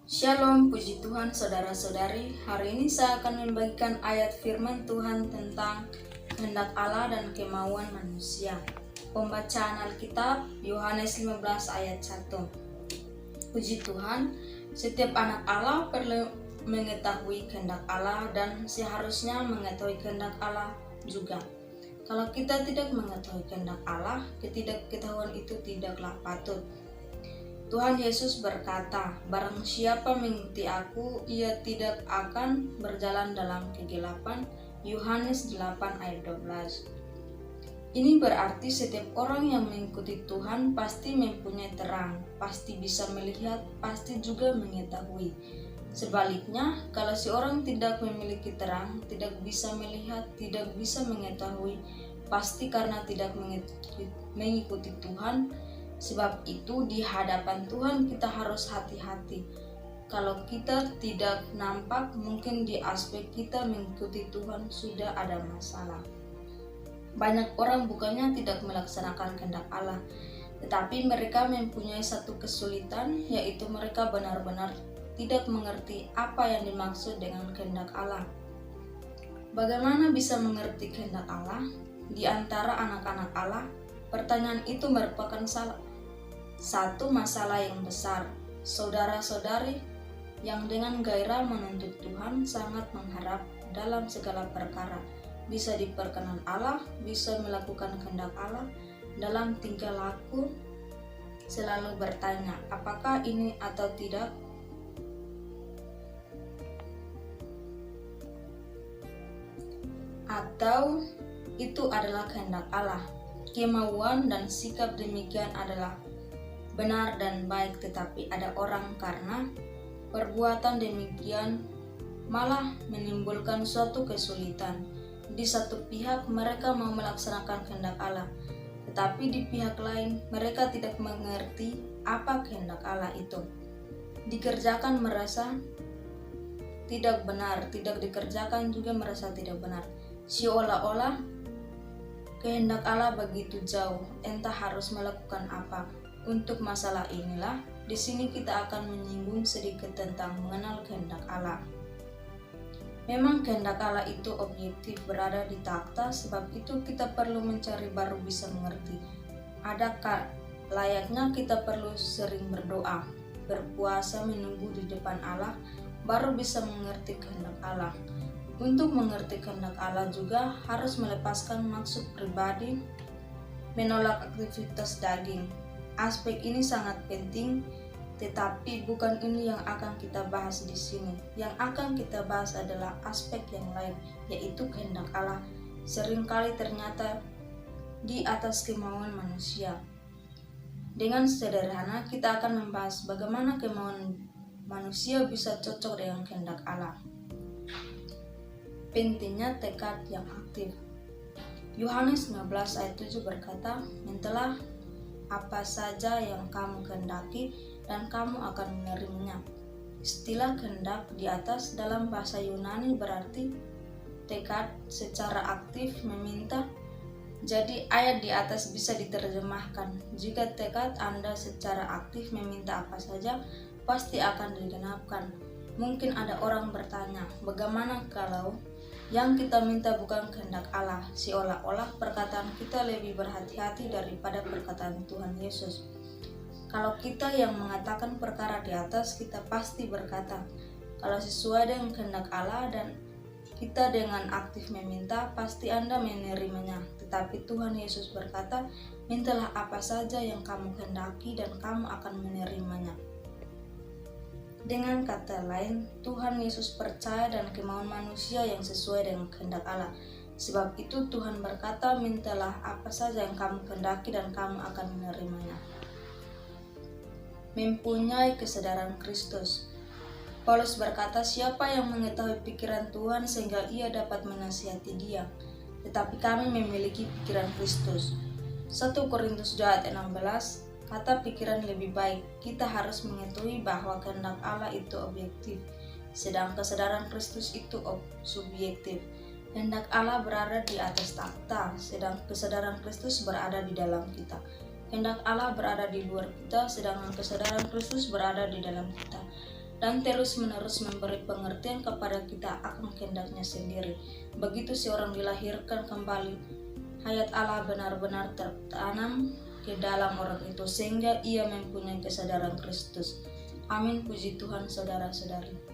Shalom, puji Tuhan saudara-saudari. Hari ini saya akan membagikan ayat firman Tuhan tentang kehendak Allah dan kemauan manusia. Pembacaan Alkitab Yohanes 15 ayat 1. Puji Tuhan, setiap anak Allah perlu mengetahui kehendak Allah dan seharusnya mengetahui kehendak Allah juga. Kalau kita tidak mengetahui kehendak Allah, ketidaktahuan itu tidaklah patut. Tuhan Yesus berkata, "Barang siapa mengikuti aku, ia tidak akan berjalan dalam kegelapan." Yohanes 8 ayat 12. Ini berarti setiap orang yang mengikuti Tuhan pasti mempunyai terang, pasti bisa melihat, pasti juga mengetahui. Sebaliknya, kalau seorang tidak memiliki terang, tidak bisa melihat, tidak bisa mengetahui, pasti karena tidak mengikuti Tuhan. Sebab itu di hadapan Tuhan kita harus hati-hati. Kalau kita tidak nampak, mungkin di aspek kita mengikuti Tuhan sudah ada masalah. Banyak orang bukannya tidak melaksanakan kehendak Allah, tetapi mereka mempunyai satu kesulitan, yaitu mereka benar-benar tidak mengerti apa yang dimaksud dengan kehendak Allah. Bagaimana bisa mengerti kehendak Allah? Di antara anak-anak Allah, pertanyaan itu merupakan satu masalah yang besar. Saudara-saudari yang dengan gairah menuntut Tuhan sangat mengharap dalam segala perkara bisa diperkenan Allah, bisa melakukan kehendak Allah dalam tingkah laku, selalu bertanya, apakah ini atau tidak? Atau itu adalah kehendak Allah. Kemauan dan sikap demikian adalah benar dan baik, tetapi ada orang karena perbuatan demikian malah menimbulkan suatu kesulitan. Di satu pihak mereka mau melaksanakan kehendak Allah, tetapi di pihak lain mereka tidak mengerti apa kehendak Allah itu. Dikerjakan merasa tidak benar, tidak dikerjakan juga merasa tidak benar. Seolah-olah kehendak Allah begitu jauh, entah harus melakukan apa. Untuk masalah inilah, di sini kita akan menyinggung sedikit tentang mengenal kehendak Allah. Memang kehendak Allah itu objektif berada di takhta, sebab itu kita perlu mencari baru bisa mengerti. Adakah layaknya kita perlu sering berdoa, berpuasa menunggu di depan Allah, baru bisa mengerti kehendak Allah. Untuk mengerti kehendak Allah juga harus melepaskan maksud pribadi, menolak aktivitas daging. Aspek ini sangat penting, tetapi bukan ini yang akan kita bahas di sini. Yang akan kita bahas adalah aspek yang lain, yaitu kehendak Allah. Seringkali ternyata di atas kemauan manusia. Dengan sederhana kita akan membahas bagaimana kemauan manusia bisa cocok dengan kehendak Allah. Pentingnya tekad yang aktif. Yohanes 15 ayat 7 berkata, "Mintalah apa saja yang kamu kehendaki dan kamu akan menerimanya." Istilah kehendak di atas dalam bahasa Yunani berarti tekad secara aktif meminta. Jadi ayat di atas bisa diterjemahkan, jika tekad Anda secara aktif meminta apa saja, pasti akan digenapkan. Mungkin ada orang bertanya, bagaimana kalau yang kita minta bukan kehendak Allah? Seolah-olah perkataan kita lebih berhati-hati daripada perkataan Tuhan Yesus. Kalau kita yang mengatakan perkara di atas, kita pasti berkata, kalau sesuai dengan kehendak Allah dan kita dengan aktif meminta, pasti Anda menerimanya. Tetapi Tuhan Yesus berkata, mintalah apa saja yang kamu kehendaki dan kamu akan menerimanya. Dengan kata lain, Tuhan Yesus percaya dan kemauan manusia yang sesuai dengan kehendak Allah. Sebab itu Tuhan berkata, mintalah apa saja yang kamu kehendaki dan kamu akan menerimanya. Mempunyai kesadaran Kristus. Paulus berkata, siapa yang mengetahui pikiran Tuhan sehingga ia dapat menasihati dia? Tetapi kami memiliki pikiran Kristus. 1 Korintus 2:16. Kata pikiran lebih baik, kita harus mengetahui bahwa kehendak Allah itu objektif, sedang kesadaran Kristus itu subjektif. Kehendak Allah berada di atas takhta, sedang kesadaran Kristus berada di dalam kita. Kehendak Allah berada di luar kita, sedangkan kesadaran Kristus berada di dalam kita. dan terus-menerus memberi pengertian kepada kita akan kehendak-Nya sendiri. Begitu seorang dilahirkan kembali, hayat Allah benar-benar tertanam ke dalam orang itu sehingga ia mempunyai kesadaran Kristus. Amin, puji Tuhan saudara-saudari.